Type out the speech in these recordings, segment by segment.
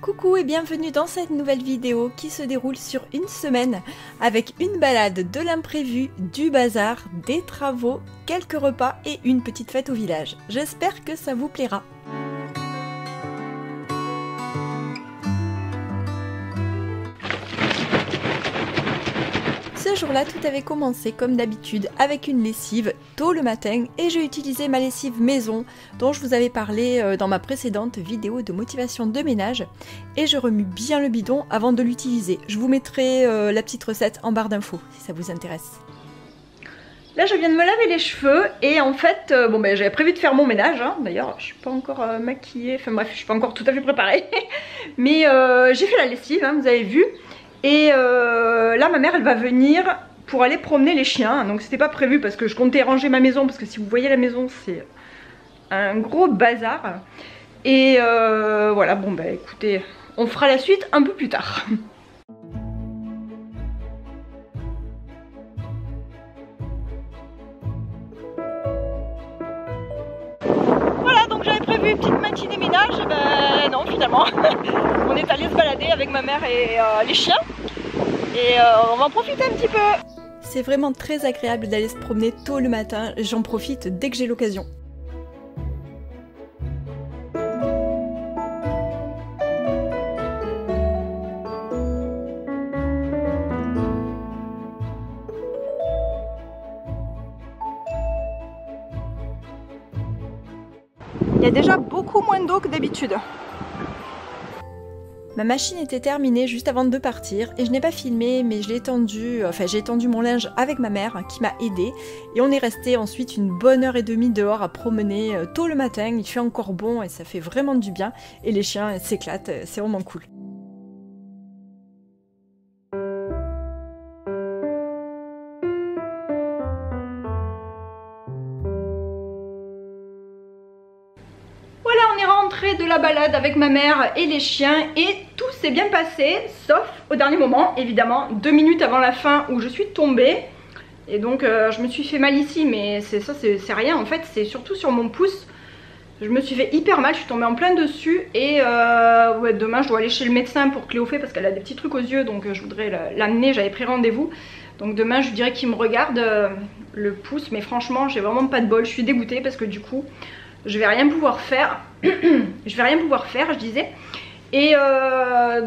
Coucou et bienvenue dans cette nouvelle vidéo qui se déroule sur une semaine avec une balade, de l'imprévu, du bazar, des travaux, quelques repas et une petite fête au village. J'espère que ça vous plaira. Ce jour-là, tout avait commencé comme d'habitude avec une lessive tôt le matin et j'ai utilisé ma lessive maison dont je vous avais parlé dans ma précédente vidéo de motivation de ménage et je remue bien le bidon avant de l'utiliser. Je vous mettrai la petite recette en barre d'infos si ça vous intéresse. Là je viens de me laver les cheveux et en fait j'avais prévu de faire mon ménage, hein. D'ailleurs je suis pas encore maquillée, enfin bref je suis pas encore tout à fait préparée mais j'ai fait la lessive, hein, vous avez vu. Et là ma mère elle va venir pour aller promener les chiens, donc c'était pas prévu parce que je comptais ranger ma maison parce que si vous voyez la maison c'est un gros bazar. Et voilà, bon bah écoutez, on fera la suite un peu plus tard. Voilà, donc j'avais prévu une petite matinée ménage, ben non finalement on est allé se balader avec ma mère et les chiens et on va en profiter un petit peu. C'est vraiment très agréable d'aller se promener tôt le matin, j'en profite dès que j'ai l'occasion. Il y a déjà beaucoup moins d'eau que d'habitude. Ma machine était terminée juste avant de partir et je n'ai pas filmé mais je l'ai étendu, j'ai étendu mon linge avec ma mère qui m'a aidée et on est resté ensuite une bonne heure et demie dehors à promener tôt le matin, il fait encore bon et ça fait vraiment du bien et les chiens s'éclatent, c'est vraiment cool. Voilà, on est rentré de la balade avec ma mère et les chiens et tout s'est bien passé, sauf au dernier moment, évidemment, 2 minutes avant la fin où je suis tombée. Et donc je me suis fait mal ici, mais c'est rien en fait, c'est surtout sur mon pouce. Je me suis fait hyper mal, je suis tombée en plein dessus et ouais, demain je dois aller chez le médecin pour Cléophée parce qu'elle a des petits trucs aux yeux, donc je voudrais l'amener, j'avais pris rendez-vous. Donc demain je lui dirais qu'il me regarde le pouce, mais franchement j'ai vraiment pas de bol, je suis dégoûtée parce que du coup je vais rien pouvoir faire. Je vais rien pouvoir faire, je disais. Et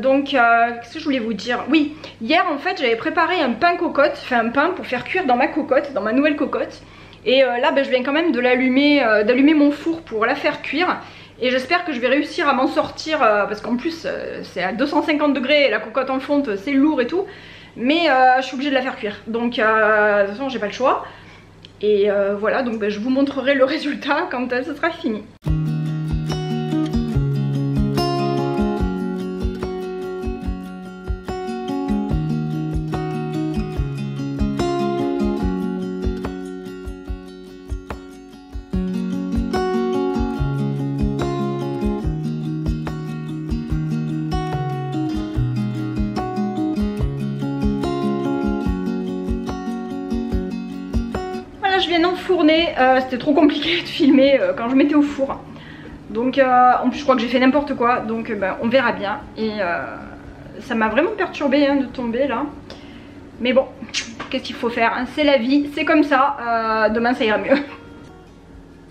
donc qu'est-ce que je voulais vous dire? Oui, hier en fait j'avais préparé un pain cocotte, enfin un pain pour faire cuire dans ma cocotte, dans ma nouvelle cocotte. Et là je viens quand même de l'allumer, d'allumer mon four pour la faire cuire. Et j'espère que je vais réussir à m'en sortir parce qu'en plus c'est à 250 degrés, la cocotte en fonte c'est lourd et tout. Mais je suis obligée de la faire cuire, donc de toute façon j'ai pas le choix. Et voilà, donc je vous montrerai le résultat quand ce sera fini. Je viens d'enfourner, c'était trop compliqué de filmer quand je mettais au four. Donc en plus je crois que j'ai fait n'importe quoi, donc on verra bien. Et ça m'a vraiment perturbée hein, de tomber là. Mais bon, qu'est-ce qu'il faut faire hein, c'est la vie, c'est comme ça, demain ça ira mieux.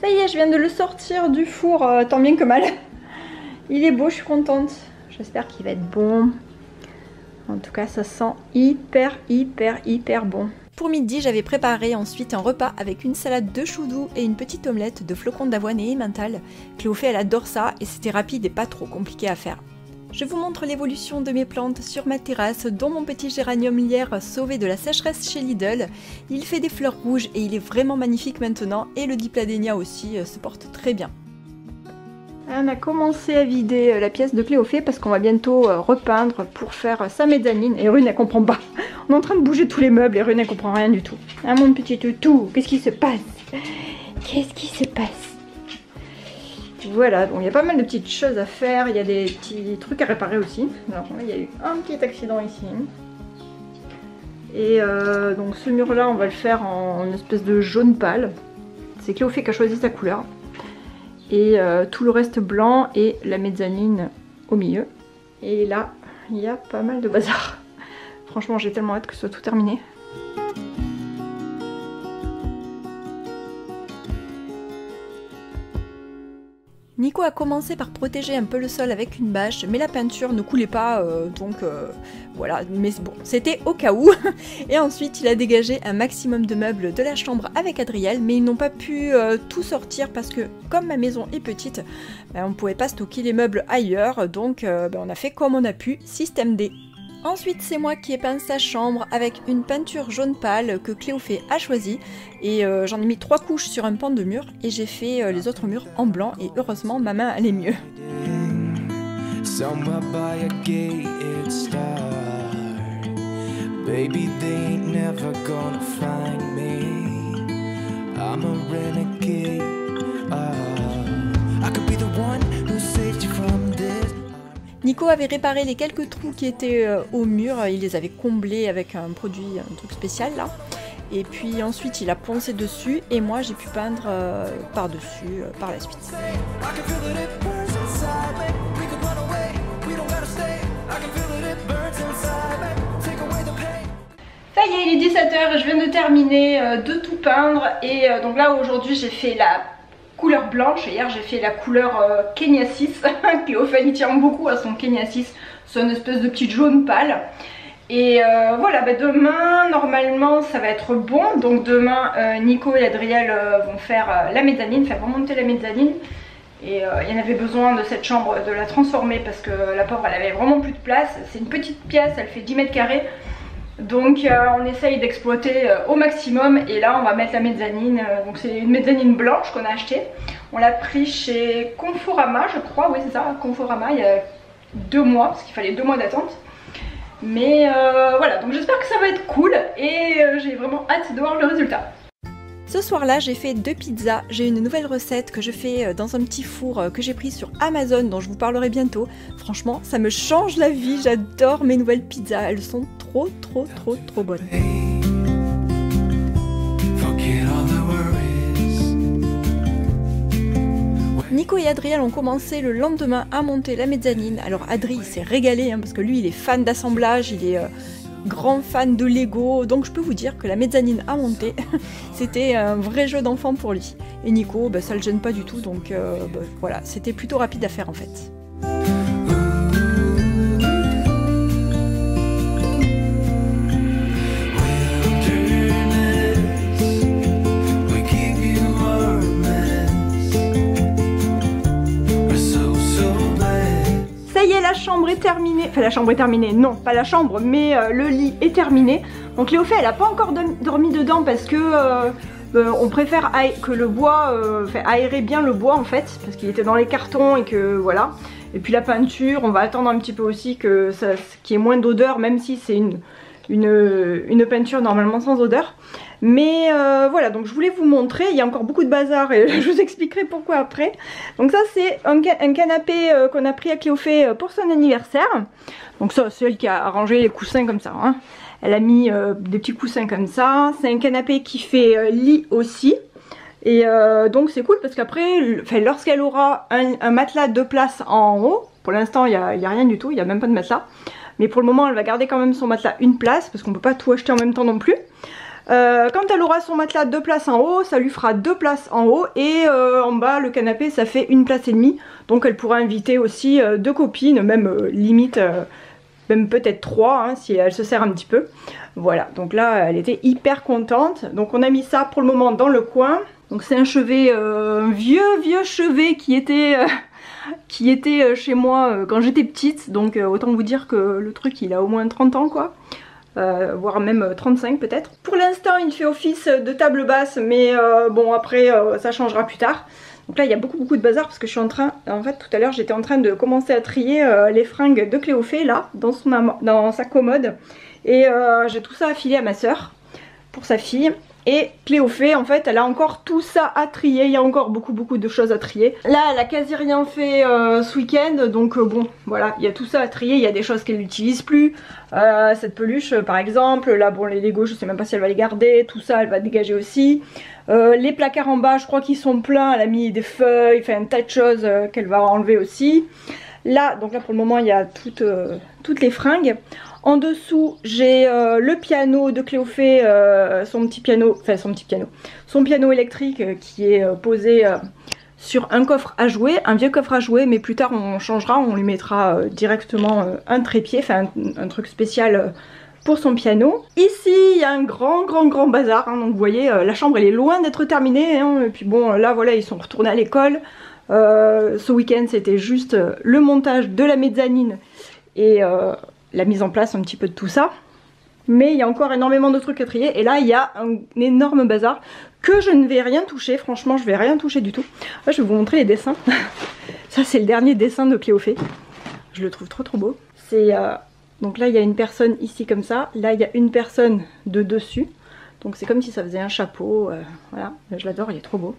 Ça y est, je viens de le sortir du four, tant bien que mal. Il est beau, je suis contente. J'espère qu'il va être bon. En tout cas ça sent hyper bon. Pour midi, j'avais préparé ensuite un repas avec une salade de choux doux et une petite omelette de flocons d'avoine et emmental. Cléophée, elle adore ça et c'était rapide et pas trop compliqué à faire. Je vous montre l'évolution de mes plantes sur ma terrasse, dont mon petit géranium lierre sauvé de la sécheresse chez Lidl. Il fait des fleurs rouges et il est vraiment magnifique maintenant et le dipladénia aussi se porte très bien. On a commencé à vider la pièce de Cléophée parce qu'on va bientôt repeindre pour faire sa mezzanine. Et Rune elle comprend pas. On est en train de bouger tous les meubles et Rune elle comprend rien du tout. Ah mon petit toutou, qu'est-ce qui se passe? Qu'est-ce qui se passe? Voilà, donc il y a pas mal de petites choses à faire. Il y a des petits trucs à réparer aussi. Alors là il y a eu un petit accident ici. Et donc ce mur là on va le faire en espèce de jaune pâle. C'est Cléophée qui a choisi sa couleur. Et tout le reste blanc et la mezzanine au milieu. Et là, il y a pas mal de bazar. Franchement, j'ai tellement hâte que ce soit tout terminé. Nico a commencé par protéger un peu le sol avec une bâche, mais la peinture ne coulait pas, voilà, mais bon, c'était au cas où. Et ensuite, il a dégagé un maximum de meubles de la chambre avec Adriel, mais ils n'ont pas pu tout sortir parce que, comme ma maison est petite, on ne pouvait pas stocker les meubles ailleurs, donc on a fait comme on a pu, système D. Ensuite, c'est moi qui ai peint sa chambre avec une peinture jaune pâle que Cléophée a choisie. Et j'en ai mis 3 couches sur un pan de mur et j'ai fait les autres murs en blanc et heureusement ma main allait mieux. Nico avait réparé les quelques trous qui étaient au mur, il les avait comblés avec un truc spécial là. Et puis ensuite il a poncé dessus et moi j'ai pu peindre par-dessus par la suite. Ça y est, il est 17h, je viens de terminer de tout peindre et donc là aujourd'hui j'ai fait la couleur blanche. Hier j'ai fait la couleur Kenya 6. Cléophée il tient beaucoup à son Kenya 6. C'est une espèce de petite jaune pâle. Et voilà, demain normalement ça va être bon. Donc demain Nico et Adriel vont faire la mezzanine, faire remonter la mezzanine. Et il y en avait besoin de cette chambre, de la transformer parce que la pauvre elle avait vraiment plus de place. C'est une petite pièce, elle fait 10 mètres carrés. Donc on essaye d'exploiter au maximum et là on va mettre la mezzanine, donc c'est une mezzanine blanche qu'on a achetée. On l'a pris chez Conforama je crois, oui c'est ça, Conforama il y a 2 mois parce qu'il fallait 2 mois d'attente. Mais voilà, donc j'espère que ça va être cool et j'ai vraiment hâte de voir le résultat. Ce soir-là, j'ai fait 2 pizzas. J'ai une nouvelle recette que je fais dans un petit four que j'ai pris sur Amazon dont je vous parlerai bientôt. Franchement, ça me change la vie. J'adore mes nouvelles pizzas. Elles sont trop bonnes. Nico et Adriel ont commencé le lendemain à monter la mezzanine. Alors Adri s'est régalé parce que lui il est fan d'assemblage, il est grand fan de Lego, donc je peux vous dire que la mezzanine à monter c'était un vrai jeu d'enfant pour lui. Et Nico ça le gêne pas du tout, donc voilà, c'était plutôt rapide à faire en fait. Ça y est, la chambre est terminée. Enfin, la chambre est terminée, non, pas la chambre, mais le lit est terminé. Donc Cléophée, elle n'a pas encore dormi dedans parce que on préfère que le bois, aérer bien le bois en fait, parce qu'il était dans les cartons et que voilà. Et puis la peinture, on va attendre un petit peu aussi qu'il y ait moins d'odeur, même si c'est une peinture normalement sans odeur. Mais voilà, donc je voulais vous montrer, il y a encore beaucoup de bazar et je vous expliquerai pourquoi après. Donc ça c'est un canapé qu'on a pris à Cléophée pour son anniversaire. Donc ça c'est elle qui a arrangé les coussins comme ça, hein. Elle a mis des petits coussins comme ça. C'est un canapé qui fait lit aussi. Et donc c'est cool parce qu'après, lorsqu'elle aura un matelas 2 places en haut, pour l'instant il n'y a rien du tout, il n'y a même pas de matelas. Mais pour le moment elle va garder quand même son matelas 1 place parce qu'on ne peut pas tout acheter en même temps non plus. Quand elle aura son matelas 2 places en haut, ça lui fera 2 places en haut et en bas le canapé ça fait 1 place et demie. Donc elle pourra inviter aussi 2 copines, même limite, même peut-être 3 hein, si elle se sert un petit peu. Voilà, donc là elle était hyper contente. Donc on a mis ça pour le moment dans le coin. Donc c'est un chevet, un vieux chevet qui était chez moi quand j'étais petite. Donc autant vous dire que le truc il a au moins 30 ans quoi. Voire même 35 peut-être. Pour l'instant il fait office de table basse, mais bon après ça changera plus tard. Donc là il y a beaucoup de bazar parce que je suis en train, en fait tout à l'heure j'étais en train de commencer à trier les fringues de Cléophée là dans sa commode. Et j'ai tout ça affilé à ma soeur pour sa fille. Et Cléophée en fait elle a encore tout ça à trier, il y a encore beaucoup de choses à trier. Là elle a quasi rien fait ce week-end, donc bon voilà, il y a tout ça à trier, il y a des choses qu'elle n'utilise plus. Cette peluche par exemple, là bon les Lego je sais même pas si elle va les garder, tout ça elle va dégager aussi. Les placards en bas je crois qu'ils sont pleins, elle a mis des feuilles, enfin un tas de choses qu'elle va enlever aussi. Là, donc là pour le moment il y a toutes les fringues. En dessous j'ai le piano de Cléophée, son piano électrique qui est posé sur un coffre à jouer, un vieux coffre à jouer, mais plus tard on changera, on lui mettra directement un trépied, enfin un truc spécial pour son piano. Ici il y a un grand bazar, hein, donc vous voyez la chambre elle est loin d'être terminée, hein, et puis bon là voilà ils sont retournés à l'école. Ce week-end c'était juste le montage de la mezzanine et la mise en place un petit peu de tout ça. Mais il y a encore énormément de trucs à trier et là il y a un énorme bazar que je ne vais rien toucher, franchement je vais rien toucher du tout. Là, je vais vous montrer les dessins. Ça c'est le dernier dessin de Cléophée. Je le trouve trop beau. C'est donc là il y a une personne ici comme ça, là il y a une personne de dessus. Donc c'est comme si ça faisait un chapeau, voilà, je l'adore, il est trop beau.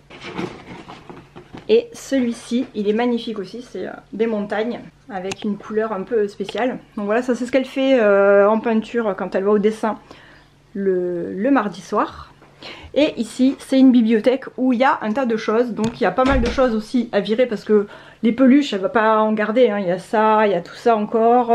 Et celui-ci, il est magnifique aussi, c'est des montagnes avec une couleur un peu spéciale. Donc voilà, ça c'est ce qu'elle fait en peinture quand elle va au dessin le mardi soir. Et ici, c'est une bibliothèque où il y a un tas de choses, donc il y a pas mal de choses aussi à virer parce que les peluches, elle va pas en garder, hein. Il y a ça, il y a tout ça encore.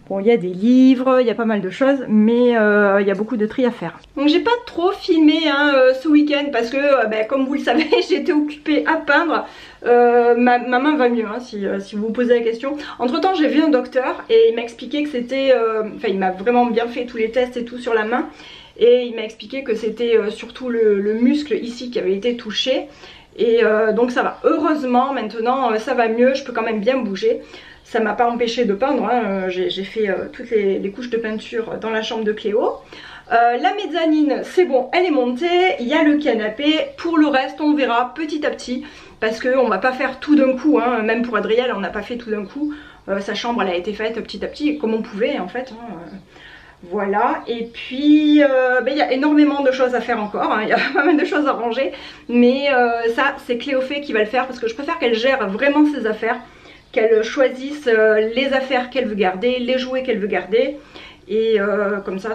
Bon, il y a des livres, il y a pas mal de choses, mais il y a beaucoup de tri à faire. Donc j'ai pas trop filmé hein, ce week-end parce que, comme vous le savez, j'étais occupée à peindre. Ma main va mieux hein, si vous vous posez la question. Entre temps j'ai vu un docteur et il m'a expliqué que c'était... Enfin il m'a vraiment bien fait tous les tests et tout sur la main. Et il m'a expliqué que c'était surtout le muscle ici qui avait été touché. Et donc ça va, heureusement maintenant ça va mieux, je peux quand même bien bouger. Ça m'a pas empêché de peindre, hein. J'ai fait toutes les couches de peinture dans la chambre de Cléo. La mezzanine c'est bon, elle est montée, il y a le canapé. Pour le reste on verra petit à petit parce qu'on va pas faire tout d'un coup, hein. Même pour Adriel on n'a pas fait tout d'un coup. Sa chambre elle a été faite petit à petit comme on pouvait en fait, hein. Voilà, et puis il y a énormément de choses à faire encore, hein. Il y a pas mal de choses à ranger, mais ça c'est Cléophée qui va le faire parce que je préfère qu'elle gère vraiment ses affaires, qu'elle choisisse les affaires qu'elle veut garder, les jouets qu'elle veut garder, et comme ça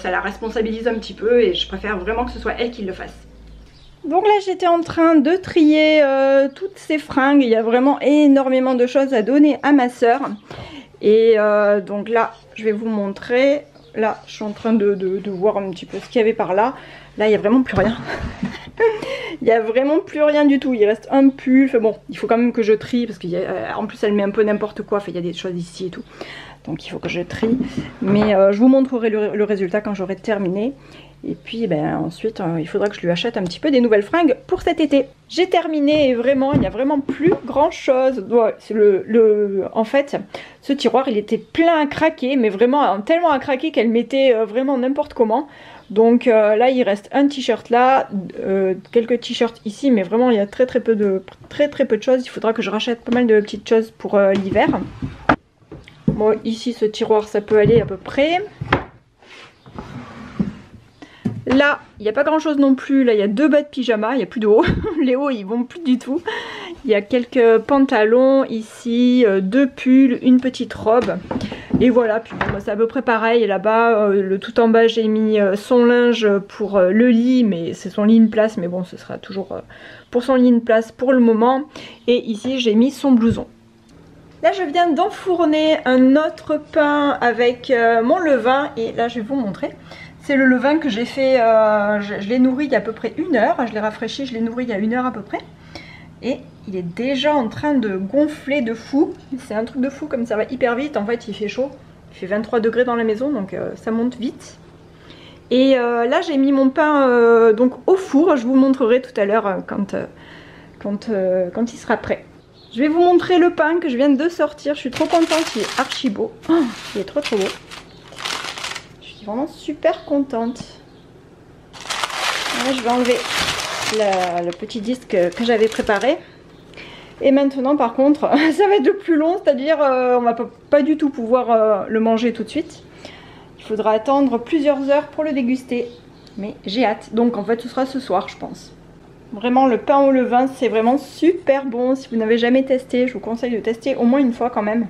la responsabilise un petit peu et je préfère vraiment que ce soit elle qui le fasse. Donc là j'étais en train de trier toutes ces fringues, il y a vraiment énormément de choses à donner à ma soeur. Et donc là je vais vous montrer, là je suis en train de voir un petit peu ce qu'il y avait par là. Là il n'y a vraiment plus rien. Il n'y a vraiment plus rien du tout, il reste un pull, enfin bon il faut quand même que je trie parce qu'en plus elle met un peu n'importe quoi, enfin, il y a des choses ici et tout. Donc il faut que je trie, mais je vous montrerai le résultat quand j'aurai terminé. Et puis ensuite il faudra que je lui achète un petit peu des nouvelles fringues pour cet été. J'ai terminé et vraiment il n'y a vraiment plus grand chose. Ouais, c'est en fait ce tiroir il était plein à craquer, mais vraiment tellement à craquer qu'elle mettait vraiment n'importe comment. Donc là il reste un t-shirt là, quelques t-shirts ici, mais vraiment il y a très peu de choses. Il faudra que je rachète pas mal de petites choses pour l'hiver. Bon ici ce tiroir ça peut aller à peu près. Là, il n'y a pas grand chose non plus, là il y a 2 bas de pyjama, il n'y a plus de haut, les hauts ils vont plus du tout. Il y a quelques pantalons ici, 2 pulls, une petite robe. Et voilà, puis bon, c'est à peu près pareil, là-bas, le tout en bas j'ai mis son linge pour le lit, mais c'est son lit de place, mais bon ce sera toujours pour son lit de place pour le moment. Et ici j'ai mis son blouson. Là je viens d'enfourner un autre pain avec mon levain et là je vais vous montrer. C'est le levain que j'ai fait, je l'ai nourri il y a à peu près 1 heure, je l'ai rafraîchi, je l'ai nourri il y a 1 heure à peu près. Et il est déjà en train de gonfler de fou, c'est un truc de fou comme ça va hyper vite, en fait il fait chaud, il fait 23 degrés dans la maison donc ça monte vite. Et là j'ai mis mon pain donc au four, je vous montrerai tout à l'heure quand il sera prêt. Je vais vous montrer le pain que je viens de sortir, je suis trop contente, il est archi beau, oh, il est trop beau. Vraiment super contente. Là, je vais enlever le petit disque que j'avais préparé. Et maintenant par contre ça va être de plus long, c'est à dire on va pas du tout pouvoir le manger tout de suite. Il faudra attendre plusieurs heures pour le déguster. Mais j'ai hâte, donc en fait ce sera ce soir je pense. Vraiment le pain au levain c'est vraiment super bon. Si vous n'avez jamais testé, je vous conseille de tester au moins une fois quand même.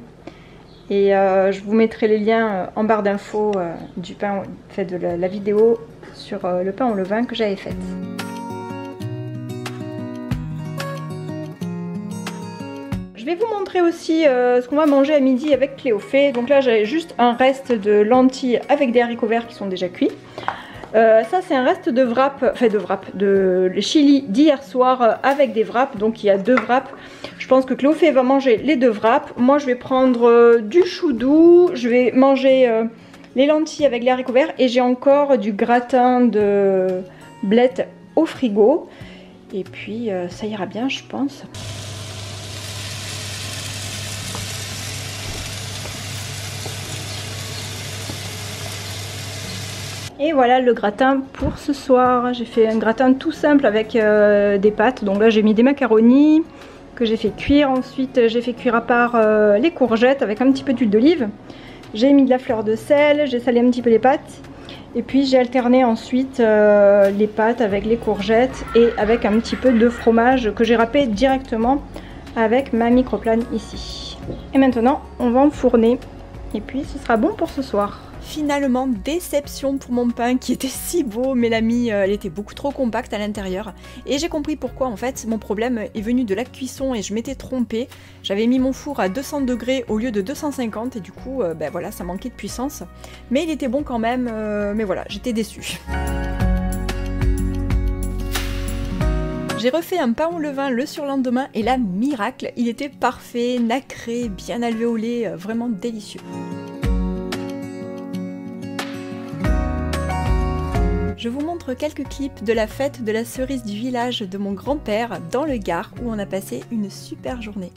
Et je vous mettrai les liens en barre d'infos du pain, fait de la vidéo sur le pain au levain que j'avais faite. Je je vais vous montrer aussi ce qu'on va manger à midi avec Cléophée. Donc là j'ai juste un reste de lentilles avec des haricots verts qui sont déjà cuits. Ça c'est un reste de wrap, de chili d'hier soir avec des wraps. Donc il y a 2 wraps. Je pense que Cléophée va manger les 2 wraps. Moi je vais prendre du chou doux, je vais manger les lentilles avec les haricots verts. Et j'ai encore du gratin de blettes au frigo. Et puis ça ira bien je pense. Et voilà le gratin pour ce soir. J'ai fait un gratin tout simple avec des pâtes. Donc là j'ai mis des macaronis que j'ai fait cuire. Ensuite j'ai fait cuire à part les courgettes avec un petit peu d'huile d'olive. J'ai mis de la fleur de sel, j'ai salé un petit peu les pâtes. Et puis j'ai alterné ensuite les pâtes avec les courgettes et avec un petit peu de fromage que j'ai râpé directement avec ma microplane ici. Et maintenant on va enfourner et puis ce sera bon pour ce soir. Finalement, déception pour mon pain qui était si beau, mais l'ami, elle était beaucoup trop compacte à l'intérieur. Et j'ai compris pourquoi en fait, mon problème est venu de la cuisson et je m'étais trompée. J'avais mis mon four à 200 degrés au lieu de 250 et du coup, ben voilà, ça manquait de puissance. Mais il était bon quand même, mais voilà, j'étais déçue. J'ai refait un pain au levain le surlendemain et là, miracle, il était parfait, nacré, bien alvéolé, vraiment délicieux. Je vous montre quelques clips de la fête de la cerise du village de mon grand-père dans le Gard où on a passé une super journée.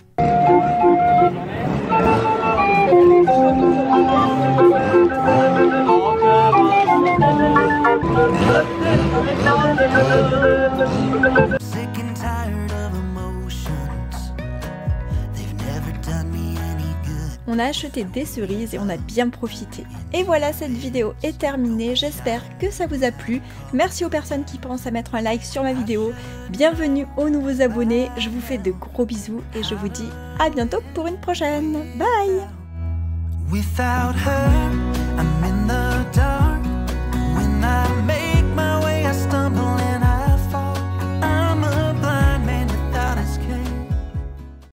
On a acheté des cerises et on a bien profité. Et voilà, cette vidéo est terminée, j'espère que ça vous a plu. Merci aux personnes qui pensent à mettre un like sur ma vidéo. Bienvenue aux nouveaux abonnés, je vous fais de gros bisous et je vous dis à bientôt pour une prochaine. Bye!